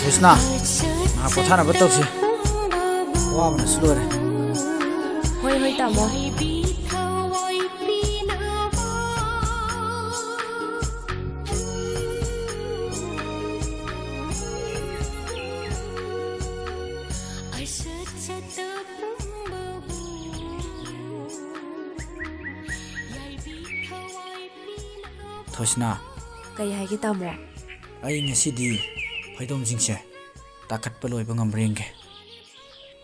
Roshna, aku thana betul sih. Wah, mana seluar. Hoi tamo. Roshna, Kaya hai kita mo. ai ngasidi faidom jingse takat paloi bangam rengke.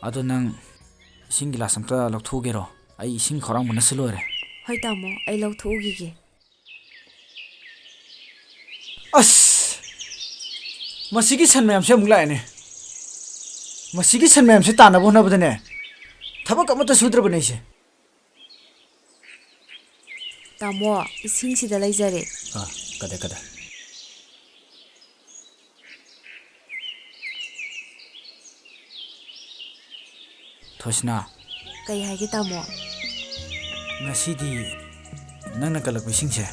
Ado nang ising gilas amta lakthuge ro. Ai ising khorang mana seluar. Hoi tamo, ai lau thu gi. As, masigi san mayam se mungla ne. Masigi san mayam se tana bona badane. Thabak amata sudra banai se. Tamo, ising sida laijare. Kada. Roshna, Kaya hai kita mo. ngasidi nangna kalak bisingse.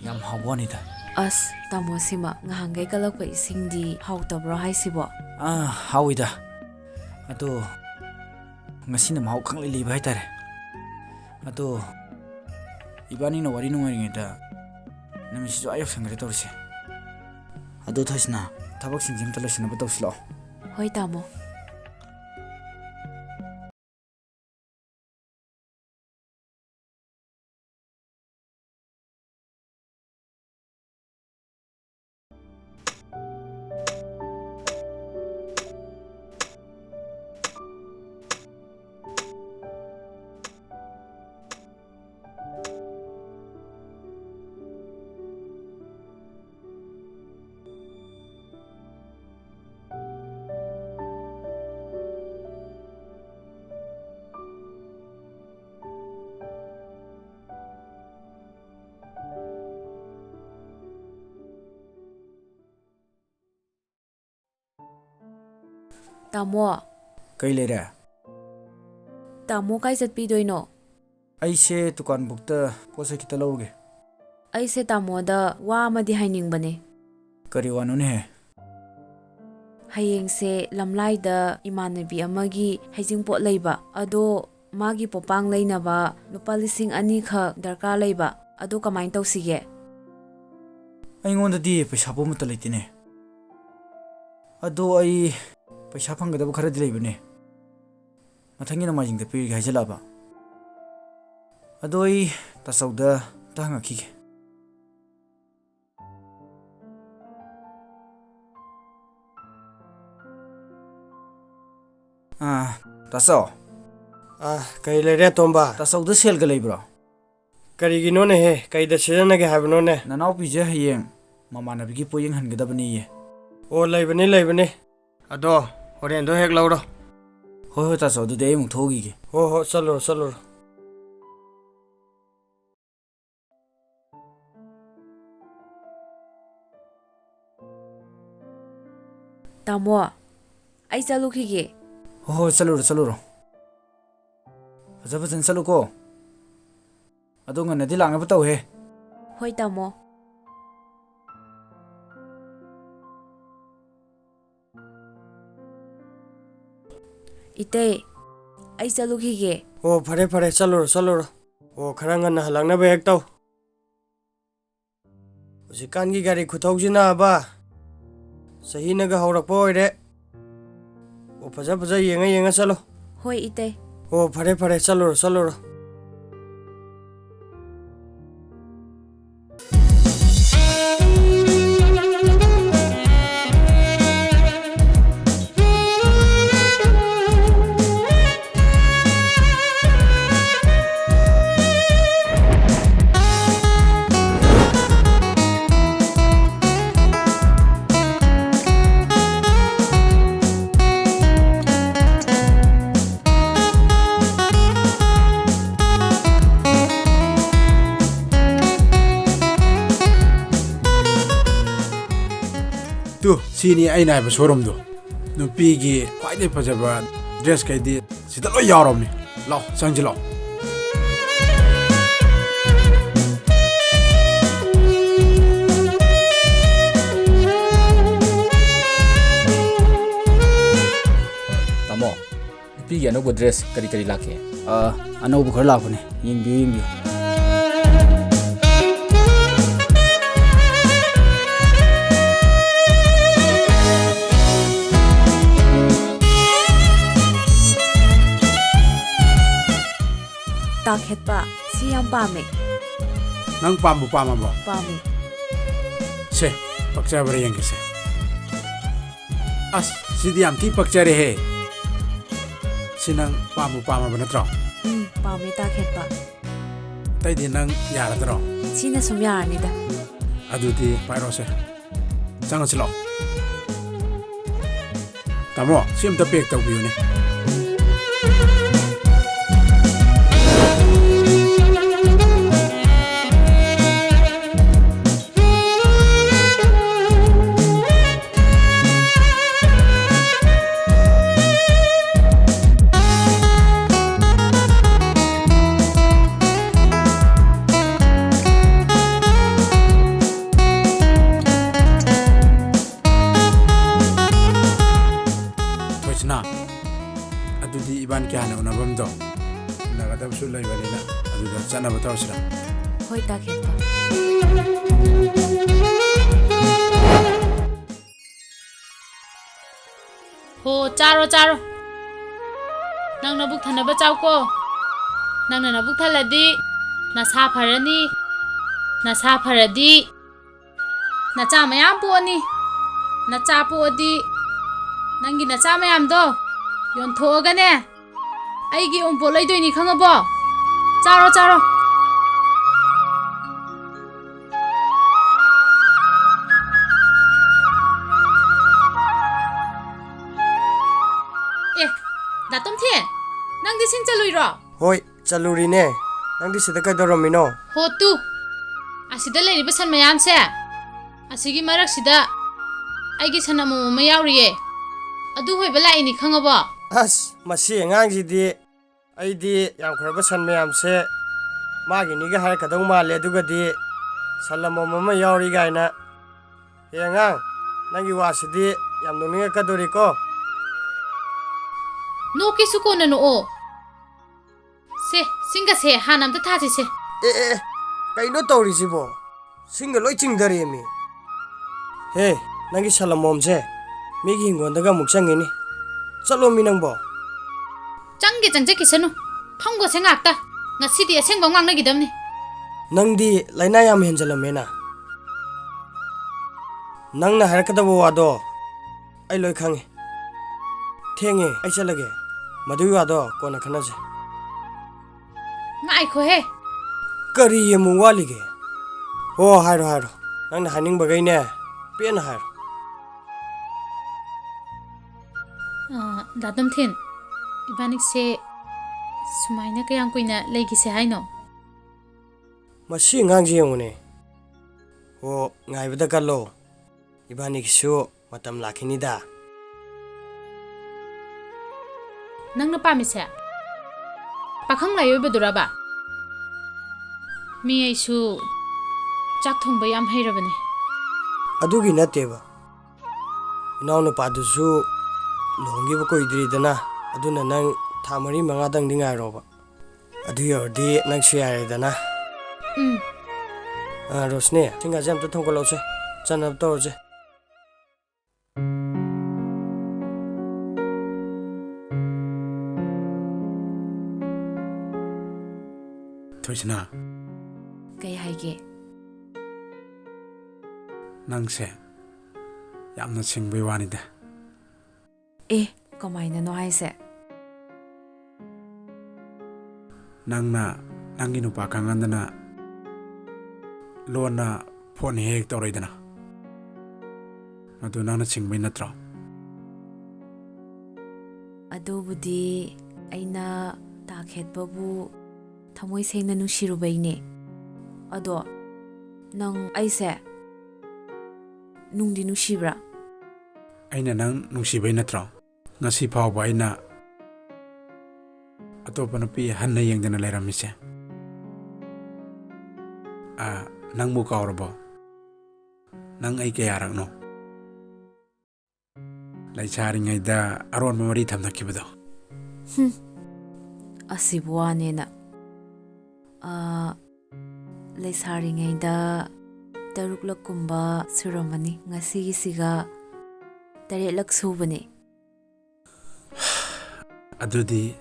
Yam hawani da. As, tamo sima ngahangay kalak pa ising di hautabro hai sibo. Hawida. Ato ngasina mau khang li bai tare. Ato ibani no wari no ngari ngeta. Namisi jo ayok sangre torse. Ado Roshna, tabak singjim talasina batoslo. Hoi tamo. Tamo, Kai lere. tamo kai chatpidoino. Aise tukan bukta posa kita lauge. Aise tamo da wa amadi hainingbane. Kari wanu ne. Hayengse lamlaida imanabi amagi haijingpot leiba. Ado magi popang leinaba lupa 2,000 kha darkar leiba. Ado kamain tawsige? Aingonda di paisa po mata leitine. Ado ai paisa phanggadaba khara di leibane. Mathangi namajing da piri haijalaba. Ado ai tasauda tanga khige. Tasau. Kay lere tomba. Tasauda sel ga leibro. Karigino ne he, kay da sirana ge habno ne. Nanau pije hayeng mamanabigi poyeng hangadabani ye. O laibane. Ado, horen do hek lauro. Hoi tasau du de muk thogi ge. Ho, salur. Tamo, ai chalukhige. Ho salur. Fajan salu ko. Ado ngana di langa batau he. Hoi tamo. Ite, ai chalukhige. O fare salur. O kharanga na halangna be hek taw. Usikan gi gari khuthaujina ba. Sahi na ga haurak po ire. O faja yenga chalo. Hoi ite. O fare salur. Tu sini ai nai ba showroom do nupi gi kwai de pajaba dress kai di sida lo yarom ni lao sangji lao ꯅꯨꯄꯤꯒꯤ ꯑꯅꯧꯕ dress ꯀꯔꯤ ꯀꯔꯤ ꯂꯥꯛꯀꯦ? ꯑꯅꯧꯕ ꯈꯔ ꯂꯥꯛꯄꯅꯦ, ꯌꯦꯡꯕꯤꯌꯨ ꯌꯦꯡꯕꯤꯌꯨ. ꯇꯥꯈꯦꯠꯄ ꯁꯤ ꯌꯥꯝ ꯄꯥꯝꯃꯦ. ꯅꯪ ꯄꯥꯝꯕ ꯄꯥꯝꯃꯕꯣ? ꯄꯥꯝꯃꯦ. ꯁꯦ ꯄꯛꯆꯕ꯭ꯔꯥ ꯌꯦꯡꯒꯦꯁꯦ. ꯑꯁ ꯁꯤꯗꯤ ꯌꯥꯝ ꯊꯤ ꯄꯛꯆꯔꯦꯍꯦ. ꯁꯤ ꯅꯪ ꯄꯥꯝꯕ ꯄꯥꯝꯃꯕ ꯅꯠꯇ꯭ꯔꯣ? ꯄꯥꯝꯃꯦ ꯇꯥꯈꯦꯠꯄ. ꯑꯇꯩꯗꯤ ꯅꯪ ꯌꯥꯔꯗ꯭ꯔꯣ? ꯁꯤꯅ ꯁꯨꯝ ꯌꯥꯔꯅꯤꯗ. ꯑꯗꯨꯗꯤ ꯄꯥꯏꯔꯣꯁꯦ. ꯆꯪꯉꯁꯤ ꯂꯥꯛꯑꯣ. ꯇꯥꯃꯣ ꯁꯤ ꯑꯝꯇ ꯄꯦꯛ ꯇꯧꯕꯤꯌꯨꯅꯦ. ꯑꯗꯨꯗꯤ 이번 ꯍꯥꯟꯅ ꯎꯅꯐꯝꯗꯣ ꯎꯅꯒꯗꯕꯁꯨ ꯂꯩꯕꯅꯤꯅ ꯑꯗꯨꯗ ꯆꯠꯅꯕ ꯇꯧꯔꯁꯤꯔꯥ? ꯍꯣꯏ ꯇꯥꯈꯦꯠꯄ. ꯍꯣ ꯆꯥꯔꯣ ꯆꯥꯔꯣ. ꯅꯪ ꯅꯕꯨꯛ ꯊꯟꯅꯕ ꯆꯥꯎꯀꯣ. ꯅꯪꯅ ꯅꯕꯨꯛ ꯊꯜꯂꯗꯤ ꯅꯁꯥ ꯐꯔꯅꯤ. ꯅꯁꯥ ꯐꯔꯗꯤ ꯅꯆꯥ ꯃꯌꯥꯝ ꯄꯣꯛꯑꯅꯤ. ꯅꯆꯥ ꯄꯣꯛꯑꯗꯤ ꯅꯪꯒꯤ ꯅꯆꯥ ꯃꯌꯥꯝꯗꯣ ꯌꯣꯟꯊꯣꯛꯑꯒꯅꯦ ꯑꯩꯒꯤ ꯑꯣꯡꯄꯣꯠ ꯂꯩꯗꯣꯏꯅꯤ ꯈꯪꯉꯕꯣ? ꯆꯥꯔꯣ ꯆꯥꯔꯣ. ꯗꯥꯇꯣꯝꯊꯦꯟ, ꯅꯪꯗꯤ ꯁꯤꯡ ꯆꯠꯂꯨꯏꯔꯣ? ꯍꯣꯏ ꯆꯠꯂꯨꯔꯤꯅꯦ. ꯅꯪꯗꯤ ꯁꯤꯗ ꯀꯩꯗꯧꯔꯝꯃꯤꯅꯣ? ꯍꯣꯠꯇꯨ, ꯑꯁꯤꯗ ꯂꯩꯔꯤꯕ ꯁꯟ ꯃꯌꯥꯝꯁꯦ ꯑꯁꯤꯒꯤ ꯃꯔꯛꯁꯤꯗ ꯑꯩꯒꯤ ꯁꯟ ꯑꯃꯣꯝ ꯑꯃ ꯌꯥꯎꯔꯤꯌꯦ. ꯑꯗꯨ ꯍꯣꯏꯕ ꯂꯥꯛꯏꯅꯤ ꯈꯪꯉꯕꯣ? ꯑꯁ ꯃꯁꯤ ꯑꯉꯥꯡꯁꯤꯗꯤ ꯑꯩꯗꯤ ꯌꯥꯝꯈ꯭ꯔꯕ ꯁꯟ ꯃꯌꯥꯝꯁꯦ ꯃꯥꯒꯤꯅꯤꯒ ꯍꯥꯏꯔꯛꯀꯗꯧ ꯃꯥꯜꯂꯦ, ꯑꯗꯨꯒꯗꯤ ꯁꯟ ꯑꯃꯣꯝ ꯑꯃ ꯌꯥꯎꯔꯤ ꯒꯥꯏꯅ. ꯍꯦ ꯑꯉꯥꯡ, ꯅꯪꯒꯤ ꯋꯥꯁꯤꯗꯤ ꯌꯥꯝ ꯅꯣꯛꯅꯤꯡꯉꯛꯀꯗꯣꯔꯤꯀꯣ. ꯅꯣꯛꯀꯦꯁꯨ ꯀꯣꯟꯅ ꯅꯣꯛꯑꯣ. ꯁꯦ ꯁꯤꯡꯒꯁꯦ ꯍꯥꯟꯅ ꯑꯝꯇ ꯊꯥꯁꯤꯁꯦ. ꯑꯦ ꯀꯩꯅꯣ ꯇꯧꯔꯤꯁꯤꯕꯣ? ꯁꯤꯡꯒ ꯂꯣꯏ ꯆꯤꯡꯊꯔꯦꯃꯤ. ꯍꯦ ꯅꯪꯒꯤ ꯁꯟ ꯑꯃꯣꯝꯁꯦ ꯃꯤꯒꯤ ꯍꯤꯡꯒꯣꯜꯗꯒ ꯑꯃꯨꯛ ꯆꯪꯉꯤꯅꯤ. ꯆꯠꯂꯣꯃꯤ ꯅꯪꯕꯣ. ꯆꯪꯒꯦ ꯆꯪꯖꯈꯤꯁꯅꯨ. ꯐꯝꯒꯣꯁꯦ ꯉꯥꯛꯇ. ꯉꯁꯤꯗꯤ ꯑꯁꯦꯡꯕ ꯉꯥꯡꯅꯈꯤꯗꯕꯅꯤ. ꯅꯪꯗꯤ ꯂꯥꯏꯅꯥ ꯌꯥꯝ ꯍꯦꯟꯖꯜꯂꯝꯃꯦꯅ. ꯅꯪꯅ ꯍꯥꯏꯔꯛꯀꯗꯕ ꯋꯥꯗꯣ ꯑꯩ ꯂꯣꯏ ꯈꯪꯉꯦ. ꯊꯦꯡꯉꯦ, ꯑꯩ ꯆꯠꯂꯒꯦ. ꯃꯗꯨꯒꯤ ꯋꯥꯗꯣ ꯀꯣꯟꯅ ꯈꯟꯅꯁꯦ. ꯉꯥꯏꯈꯣꯍꯦ. ꯀꯔꯤ ꯑꯃꯨꯛ ꯋꯥꯠꯂꯤꯒꯦ? ꯍꯣ ꯍꯥꯏꯔꯣ ꯍꯥꯏꯔꯣ. ꯅꯪꯅ ꯍꯥꯏꯅꯤꯡꯕꯒꯩꯅꯦ ꯄꯦꯟꯅ ꯍꯥꯏꯔꯣ. ꯗꯥꯇꯣꯝꯊꯦꯟ, 이번ꯛꯁꯦ ꯁꯨꯃꯥꯏꯅ ꯀꯌꯥꯝ ꯀꯨꯏꯅ ꯂꯩꯈꯤꯁꯦ ꯍꯥꯏꯅꯣ? ꯃꯁꯤ ꯑꯉꯥꯡꯁꯤ ꯌꯦꯡꯉꯨꯅꯦ. ꯍꯣ ꯉꯥꯏꯕꯗ ꯀꯜꯂꯣ. 이번이기ꯁꯨ ꯃꯇꯝ ꯂꯥꯛꯈꯤꯅꯤꯗ. ꯅꯪꯅ ꯄꯥꯝꯃꯤꯁꯦ ꯄꯥꯈꯪ ꯂꯥꯏꯑꯣꯏꯕꯗꯨꯔꯕ? ꯃꯤ ꯑꯩꯁꯨ ꯆꯥꯛ ꯊꯣꯡꯕ ꯌꯥꯝ ꯍꯩꯔꯕꯅꯦ. ꯑꯗꯨꯒꯤ ꯅꯠꯇꯦꯕ. ꯏꯅꯥꯎꯅꯨꯄꯥꯗꯨꯁꯨ ꯂꯨꯍꯣꯡꯈꯤꯕ ꯀꯨꯏꯗ꯭ꯔꯤꯗꯅ. ꯑꯗꯨꯅ ꯅꯪ ꯊꯥ 4-5ꯗꯪꯗꯤ ꯉꯥꯏꯔꯣꯕ. ꯑꯗꯨ ꯌꯧꯔꯗꯤ ꯅꯪꯁꯨ ꯌꯥꯔꯦꯗꯅ. ꯔꯣꯁꯅꯤ, ꯁꯤꯡꯒꯥꯁꯦ ꯑꯝꯇ ꯊꯣꯡꯒꯠꯂꯧꯁꯦ. ꯆꯠꯅꯕ ꯇꯧꯔꯁꯦ. ꯊꯣꯏꯁꯅꯥ, ꯀꯩ ꯍꯥꯏꯒꯦ? ꯅꯪꯁꯦ ꯌꯥꯝꯅ ꯁꯤꯡꯕꯩ ꯋꯥꯅꯤꯗ. ꯀꯃꯥꯏꯅꯅꯣ ꯍꯥꯏꯁꯦ? ꯅꯪꯅ ꯅꯪꯒꯤ ꯅꯨꯄꯥ ꯈꯪꯍꯟꯗꯅ ꯂꯣꯟꯅ ꯐꯣꯟ ꯍꯦꯛ ꯇꯧꯔꯛꯏꯗꯅ. ꯑꯗꯨ ꯅꯪꯅ ꯁꯤꯡꯕꯩ ꯅꯠꯇ꯭ꯔꯣ? ꯑꯗꯨꯕꯨꯗꯤ ꯑꯩꯅ ꯇꯥꯈꯦꯠꯄꯕꯨ ꯊꯃꯣꯏ ꯁꯦꯡꯅ ꯅꯨꯡꯁꯤꯔꯨꯕꯩꯅꯦ. ꯑꯗꯣ ꯅꯪ ꯑꯩꯁꯦ ꯅꯨꯡꯗꯤ ꯅꯨꯡꯁꯤꯕ꯭ꯔꯥ? ꯑꯩꯅ ꯅꯪ ꯅꯨꯡꯁꯤꯕꯩ ꯅꯠꯇ꯭ꯔꯣ ꯉꯁꯤ ꯐꯥꯎꯕ ꯑꯩꯅ ꯑꯇꯣꯞꯄ ꯅꯨꯄꯤ ꯍꯟꯅ ꯌꯦꯡꯗꯅ ꯂꯩꯔꯝꯃꯤꯁꯦ? ꯅꯪꯕꯨ ꯀꯥꯎꯔꯕꯣ? ꯅꯪ ꯑꯩ ꯀꯌꯥꯔꯛꯅꯣ ꯂꯩꯁꯥꯔꯤꯉꯩꯗ ꯑꯔꯣꯟꯕ ꯃꯔꯤ ꯊꯝꯅꯈꯤꯕꯗꯣ? ꯑꯁꯤꯕꯨ ꯋꯥꯅꯦꯅ ꯂꯩꯁꯥꯔꯤꯉꯩꯗ 6ꯂꯛꯀꯨꯝꯕ ꯁꯨꯔꯝꯃꯅꯤ. ꯉꯁꯤꯒꯤꯁꯤꯒ 8ꯂꯛ ꯁꯨꯕꯅꯦ. ꯑꯗꯨꯗꯤ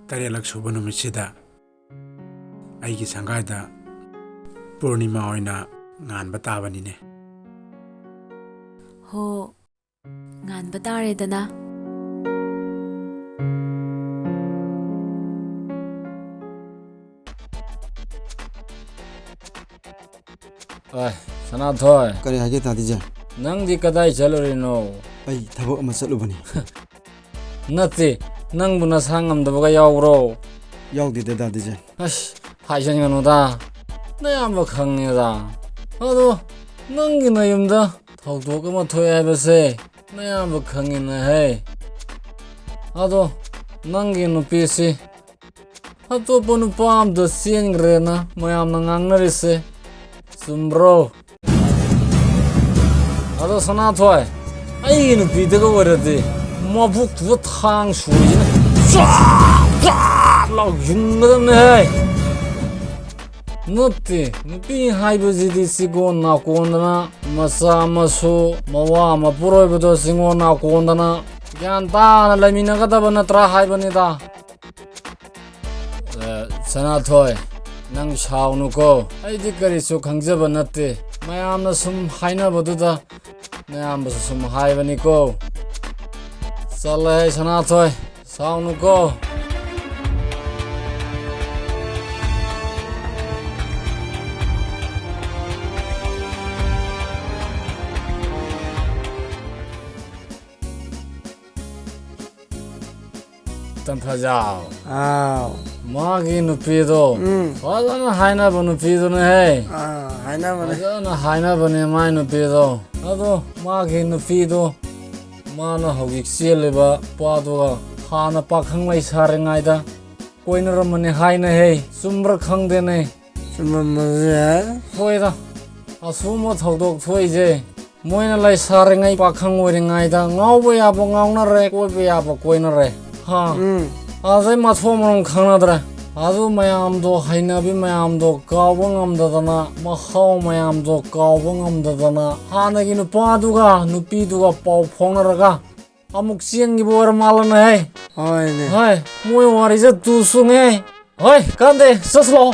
8ꯂꯛ ꯁꯨꯕ ꯅꯨꯃꯤꯠꯁꯤꯗ ꯑꯩꯒꯤ ꯁꯪꯒꯥꯏꯗ ꯄꯨꯔꯅꯤꯃꯥ ꯑꯣꯏꯅ ꯉꯥꯟꯕ ꯇꯥꯕꯅꯤꯅꯦ. ꯍꯣ, ꯉꯥꯟꯕ ꯇꯥꯔꯦꯗꯅ. ꯑꯥꯏ ꯁꯅꯥꯊꯣꯏ, ꯀꯔꯤ ꯍꯥꯏꯒꯦ ꯇꯥꯗꯤꯖꯦ? ꯅꯪꯗꯤ ꯀꯗꯥꯏ ꯆꯠꯂꯨꯔꯤꯅꯣ? ꯑꯩ ꯊꯕꯛ ꯑꯃ ꯆꯠꯂꯨꯕꯅꯤ. ꯅꯠꯇꯦ, ꯅꯪꯕꯨ ꯅꯁꯥ ꯉꯝꯗꯕꯒ ꯌꯥꯎꯕ꯭ꯔꯣ? ꯌꯥꯎꯗꯦꯗ ꯗꯥꯗꯤꯖꯦ. ꯑꯁ, ꯍꯥꯏꯖꯟꯒꯅꯨꯗ. ꯅꯌꯥꯝꯕ ꯈꯪꯉꯦꯗ. ꯑꯗꯣ ꯅꯪꯒꯤ ꯅꯌꯨꯝꯗ ꯊꯧꯗꯣꯛ ꯑꯃ ꯊꯣꯛꯑꯦ ꯍꯥꯏꯕꯁꯦ ꯅꯌꯥꯝꯕ ꯈꯪꯉꯤꯅꯦꯍꯦ. ꯑꯗꯣ ꯅꯪꯒꯤ ꯅꯨꯄꯤꯁꯤ ꯑꯇꯣꯞꯄ ꯅꯨꯄꯥ ꯑꯝꯗ ꯆꯦꯟꯈ꯭ꯔꯦꯅ ꯃꯌꯥꯝꯅ ꯉꯥꯡꯅꯔꯤꯁꯦ ꯆꯨꯝꯕ꯭ꯔꯣ? ꯑꯗꯣ ꯁꯅꯥꯊꯣꯏ, ꯑꯩꯒꯤ ꯅꯨꯄꯤꯗꯒ ꯑꯣꯏꯔꯗꯤ ꯃꯕꯨꯛꯇꯨꯗ ꯊꯥꯡ ꯁꯨꯔꯤꯁꯤꯅ ꯆꯥꯛ ꯂꯥꯎ ꯌꯨꯡꯒꯗꯕꯅꯦꯍꯦ. ꯅꯠꯇꯦ, ꯅꯨꯄꯤ ꯍꯥꯏꯕꯁꯤꯗꯤ ꯆꯤꯒꯣꯟ ꯅꯥꯀꯣꯟꯗꯅ ꯃꯆꯥ ꯃꯁꯨ ꯃꯋꯥ ꯃꯄꯨꯔꯣꯏꯕꯗꯣ ꯆꯤꯒꯣꯟ ꯅꯥꯀꯣꯟꯗꯅ ꯒ꯭ꯌꯥꯟ ꯇꯥꯅ ꯂꯩꯃꯤꯟꯅꯒꯗꯕ ꯅꯠꯇ꯭ꯔꯥ ꯍꯥꯏꯕꯅꯤꯗ. ꯁꯅꯥꯊꯣꯏ, ꯅꯪ ꯁꯥꯎꯅꯨꯀꯣ. ꯑꯩꯗꯤ ꯀꯔꯤꯁꯨ ꯈꯪꯖꯕ ꯅꯠꯇꯦ. ꯃꯌꯥꯝꯅ ꯁꯨꯝ ꯍꯥꯏꯅꯕꯗꯨꯗ ꯅꯌꯥꯝꯕꯁꯨ ꯁꯨꯝ ꯍꯥꯏꯕꯅꯤꯀꯣ. ꯆꯠꯂꯍꯦ ꯁꯅꯥꯊꯣꯏ, ꯁꯥꯎꯅꯨꯀꯣ. Tamphajao. Magi nupido. Fazana hainaba nupidonehe. Fazana hainabane mai nupido. Ado magi nupido. Mana hawik sieleba paduga hana pakhang laisaringaida koinaramane hainahe. Sumbra khangdene. Sumamazya. Hoida. Asuma thodok thoije. Moina laisaringai pakhang oiringaida ngauba yaba ngaunare koiba yaba koinare. 하, 아재 마토모는 강나더라. 아주 마ям도 하이나비 마ям도 까봉암다다나 마하오 마ям도 까봉암다다나 하나기는 빠두가 누삐두가 빠우 퐁나라가 아묵 시행기 보러 말라네. Hoine. 하이, 뭐이 와리자 두숭해. 하이, 간대 서슬로.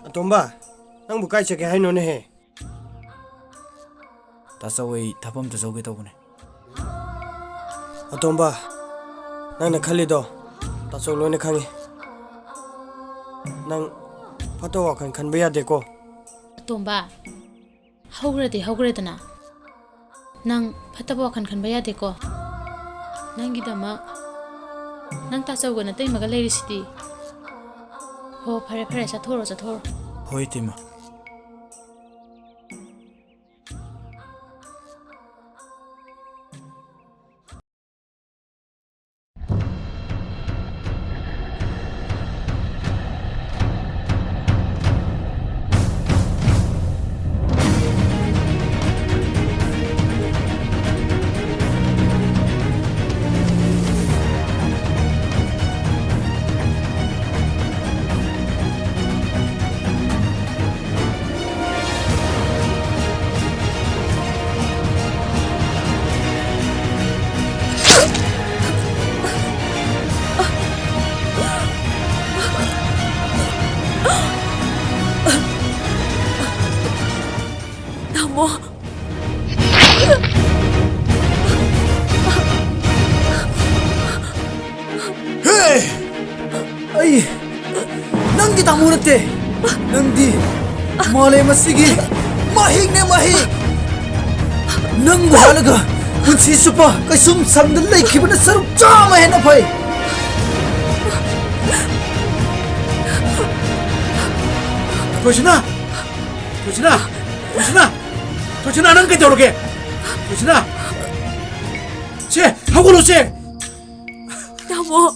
Atomba, nang bukai chake haino nehe. ꯇꯥꯆꯧ ꯊꯕꯛ ꯑꯝꯇ ꯆꯧꯒꯦ ꯇꯧꯕꯅꯦ ꯑꯇꯣꯝꯕ ꯅꯪꯅ ꯈꯜꯂꯤꯗꯣ ꯇꯥꯆꯧ ꯂꯣꯏꯅ ꯈꯪꯉꯤ ꯅꯪ ꯐꯠꯇꯕ ꯋꯥꯈꯜ ꯈꯟꯕ ꯌꯥꯗꯦꯀꯣ ꯑꯇꯣꯝꯕ ꯍꯧꯈ꯭ꯔꯦꯗꯅ ꯅꯪ ꯐꯠꯇꯕ ꯋꯥꯈꯜ ꯈꯟꯕ ꯌꯥꯗꯦꯀꯣ ꯅꯪꯒꯤꯗꯃꯛ ꯅꯪ ꯇꯥꯆꯧꯒ ꯅꯇꯩꯃꯒ ꯂꯩꯔꯤꯁꯤꯗꯤ ꯍꯣ ꯐꯔꯦ ꯆꯠꯊꯣꯔꯣ ꯍꯣꯏ ꯏꯇꯩꯃ Tamo. Hey! Nang di tamu nate! Nang di malay masigi mahig ne mahig! Nang wahalaga punsi supa kaisum samdal lay kibana saruk chama hai na bhai! Roshni nang kay tawag eh! Roshni! Che! Hagulo che! Tamo.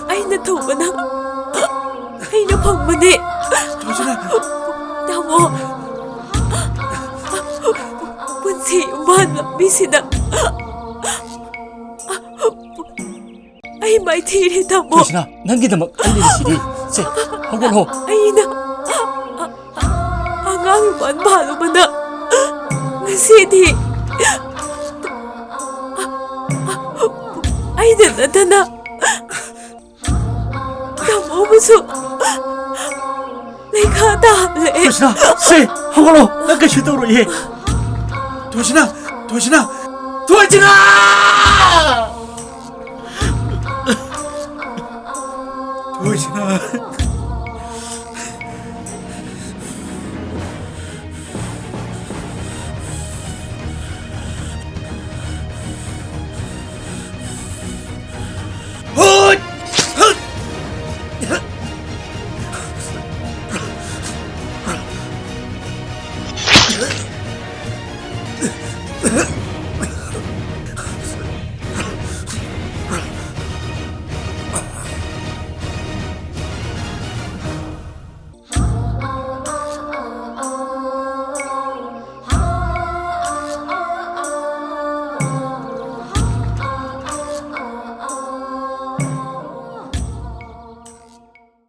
Ay natuwa na. Ay napagmani. Tamo. Punsi umahan na bisina. Ay may tiri tamo. Roshni, nangidamak ay nilisiri. Se, hagulo. Ay na. Angang Yumbal balo man na. Ngasidi. Ay na. Tamo muso. Naikatale. Roshni! Se! Hagulo! Nang kay shito ro ye! Roshni! Roshni!